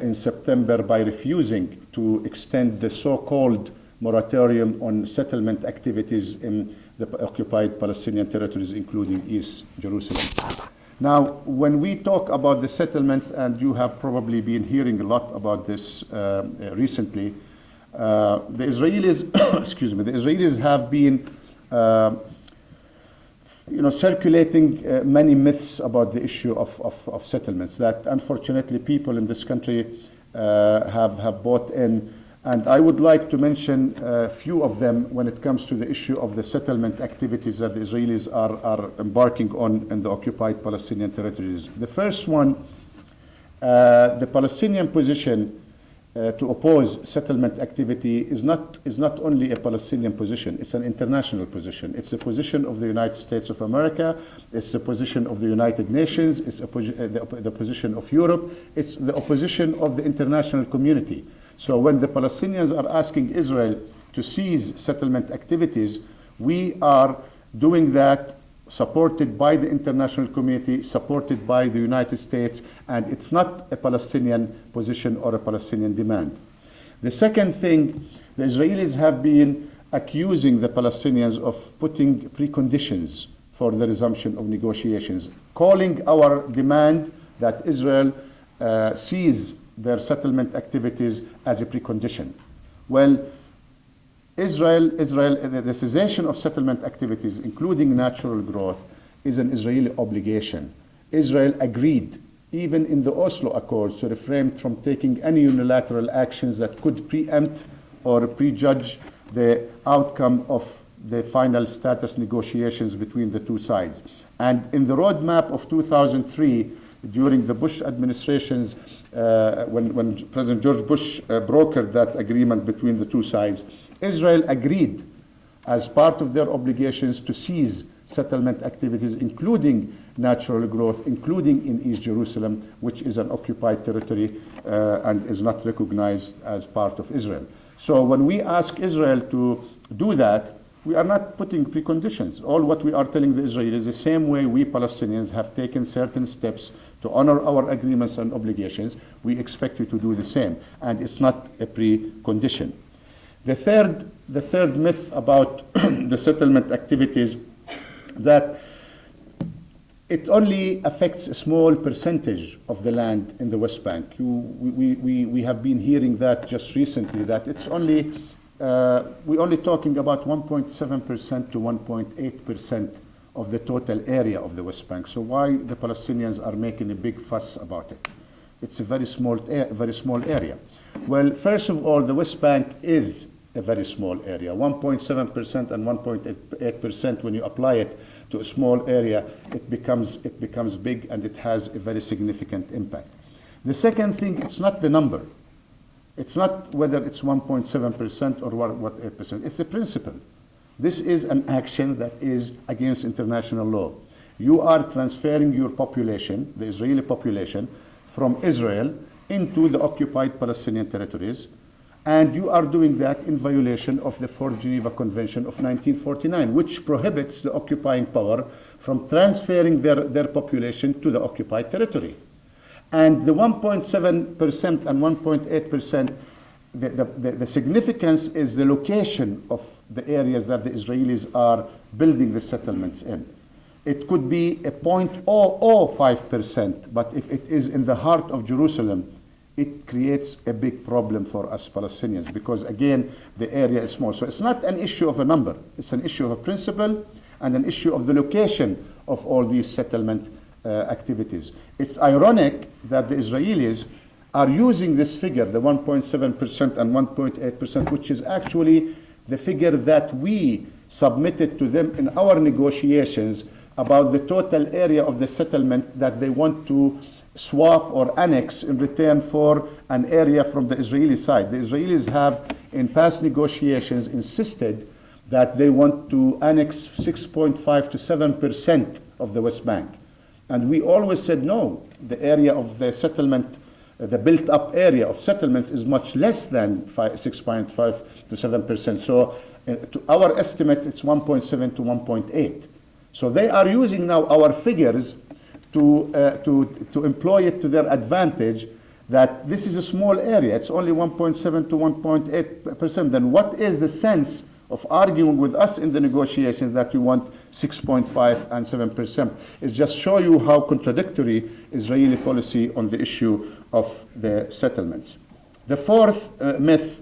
in September by refusing to extend the so-called moratorium on settlement activities in the occupied Palestinian territories, including East Jerusalem. Now, when we talk about the settlements, and you have probably been hearing a lot about this recently, the Israelis, excuse me, the Israelis have been circulating many myths about the issue of settlements that unfortunately people in this country have bought in. And I would like to mention a few of them when it comes to the issue of the settlement activities that the Israelis are embarking on in the occupied Palestinian territories. The first one, the Palestinian position to oppose settlement activity is not only a Palestinian position, it's an international position. It's the position of the United States of America, it's the position of the United Nations, it's the position of Europe, it's the opposition of the international community. So when the Palestinians are asking Israel to cease settlement activities, we are doing that supported by the international community, supported by the United States, and it's not a Palestinian position or a Palestinian demand. The second thing, the Israelis have been accusing the Palestinians of putting preconditions for the resumption of negotiations, calling our demand that Israel cease their settlement activities as a precondition. Well, the cessation of settlement activities, including natural growth, is an Israeli obligation. Israel agreed, even in the Oslo Accords, to refrain from taking any unilateral actions that could preempt or prejudge the outcome of the final status negotiations between the two sides. And in the roadmap of 2003, during the Bush administration's, when President George Bush brokered that agreement between the two sides, Israel agreed as part of their obligations to cease settlement activities, including natural growth, including in East Jerusalem, which is an occupied territory and is not recognized as part of Israel. So when we ask Israel to do that, we are not putting preconditions. All what we are telling the Israelis, the same way we Palestinians have taken certain steps to honor our agreements and obligations, we expect you to do the same. And it's not a precondition. The third myth about the settlement activities, that it only affects a small percentage of the land in the West Bank. We have been hearing that just recently, that it's only, we're only talking about 1.7% to 1.8% of the total area of the West Bank. So why the Palestinians are making a big fuss about it? It's a very small area. Well, first of all, the West Bank is a very small area. 1.7% and 1.8%, when you apply it to a small area, it becomes big, and it has a very significant impact. The second thing, it's not the number. It's not whether it's 1.7% or what 8%. It's a principle. This is an action that is against international law. You are transferring your population, the Israeli population, from Israel into the occupied Palestinian territories, and you are doing that in violation of the Fourth Geneva Convention of 1949, which prohibits the occupying power from transferring their population to the occupied territory. And the 1.7% and 1.8%, the significance is the location of the areas that the Israelis are building the settlements in. It could be a 0.005%, but if it is in the heart of Jerusalem, it creates a big problem for us Palestinians, because again, the area is small. So it's not an issue of a number, it's an issue of a principle and an issue of the location of all these settlement activities. It's ironic that the Israelis are using this figure, the 1.7% and 1.8%, which is actually the figure that we submitted to them in our negotiations about the total area of the settlement that they want to swap or annex in return for an area from the Israeli side. The Israelis have, in past negotiations, insisted that they want to annex 6.5 to 7% of the West Bank. And we always said no, the area of the settlement, the built-up area of settlements is much less than 6.5 to 7%. So to our estimates, it's 1.7 to 1.8. So they are using now our figures to employ it to their advantage that this is a small area, it's only 1.7 to 1.8%, then what is the sense of arguing with us in the negotiations that we want 6.5 and 7%? It just show you how contradictory Israeli policy on the issue of the settlements. The fourth myth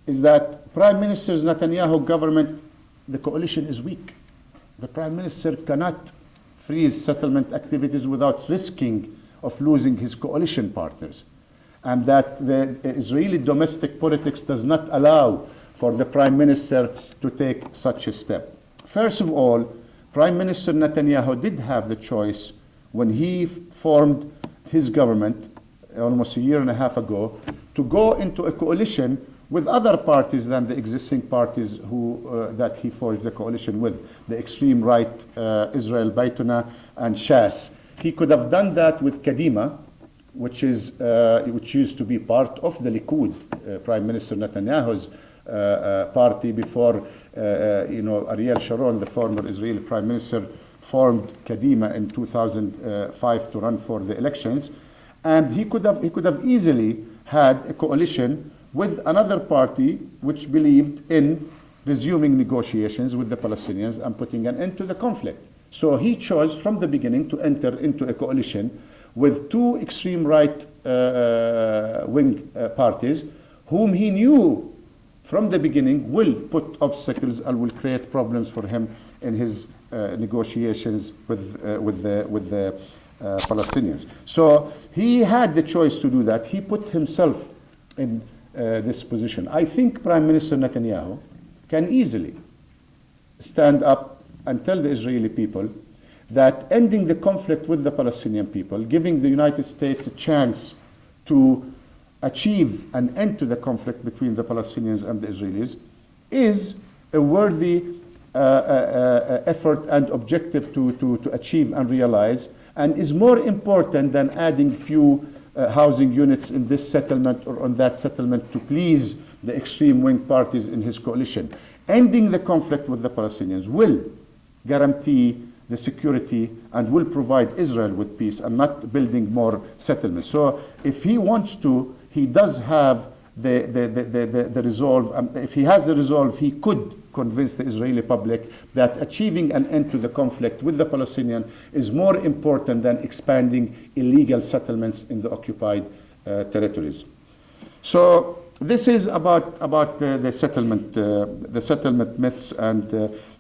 is that Prime Minister Netanyahu government, the coalition is weak. The Prime Minister cannot freeze settlement activities without risking of losing his coalition partners, and that the Israeli domestic politics does not allow for the Prime Minister to take such a step. First of all, Prime Minister Netanyahu did have the choice when he formed his government almost a year and a half ago to go into a coalition with other parties than the existing parties that he forged the coalition with, the extreme right, Israel Baytuna and Shas. He could have done that with Kadima, which used to be part of the Likud, Prime Minister Netanyahu's party before Ariel Sharon, the former Israeli Prime Minister, formed Kadima in 2005 to run for the elections, and he could have easily had a coalition with another party which believed in resuming negotiations with the Palestinians and putting an end to the conflict. So he chose from the beginning to enter into a coalition with two extreme right wing parties whom he knew from the beginning will put obstacles and will create problems for him in his negotiations with the Palestinians. So he had the choice to do that. He put himself in this position. I think Prime Minister Netanyahu can easily stand up and tell the Israeli people that ending the conflict with the Palestinian people, giving the United States a chance to achieve an end to the conflict between the Palestinians and the Israelis, is a worthy effort and objective to achieve and realize, and is more important than adding few housing units in this settlement or on that settlement to please the extreme wing parties in his coalition. Ending the conflict with the Palestinians will guarantee the security and will provide Israel with peace, and not building more settlements. So if he wants to, he does have the resolve. If he has the resolve, he could convince the Israeli public that achieving an end to the conflict with the Palestinians is more important than expanding illegal settlements in the occupied territories. So this is about the settlement myths and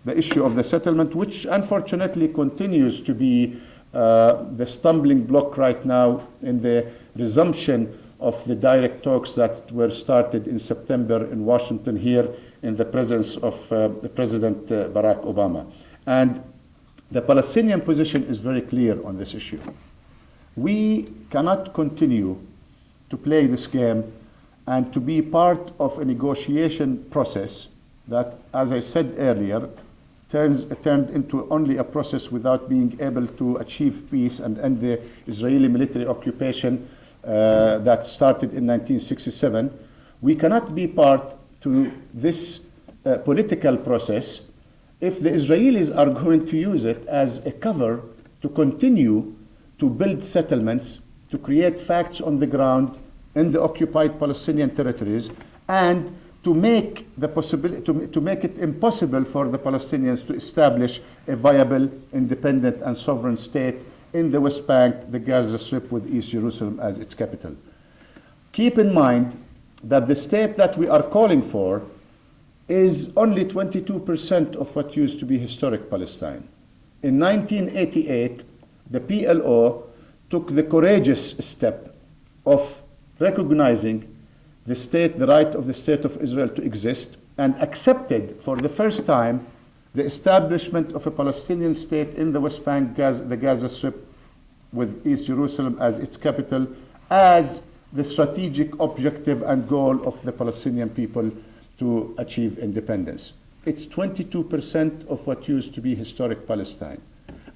the issue of the settlement, which unfortunately continues to be the stumbling block right now in the resumption of the direct talks that were started in September in Washington here in the presence of the President Barack Obama. And the Palestinian position is very clear on this issue. We cannot continue to play this game and to be part of a negotiation process that, as I said earlier, turned into only a process without being able to achieve peace and end the Israeli military occupation that started in 1967. We cannot be part to this political process if the Israelis are going to use it as a cover to continue to build settlements, to create facts on the ground in the occupied Palestinian territories, and to make to make it impossible for the Palestinians to establish a viable, independent and sovereign state in the West Bank, the Gaza Strip, with East Jerusalem as its capital. Keep in mind that the state that we are calling for is only 22% of what used to be historic Palestine. In 1988, the PLO took the courageous step of recognizing the right of the State of Israel to exist, and accepted for the first time the establishment of a Palestinian state in the West Bank, the Gaza Strip, with East Jerusalem as its capital, as the strategic objective and goal of the Palestinian people to achieve independence. It's 22% of what used to be historic Palestine.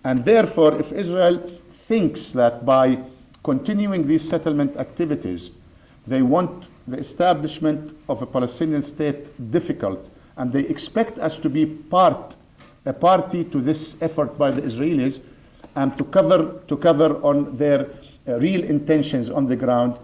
And therefore, if Israel thinks that by continuing these settlement activities, they want the establishment of a Palestinian state difficult, and they expect us to be a party to this effort by the Israelis, and to cover on their real intentions on the ground,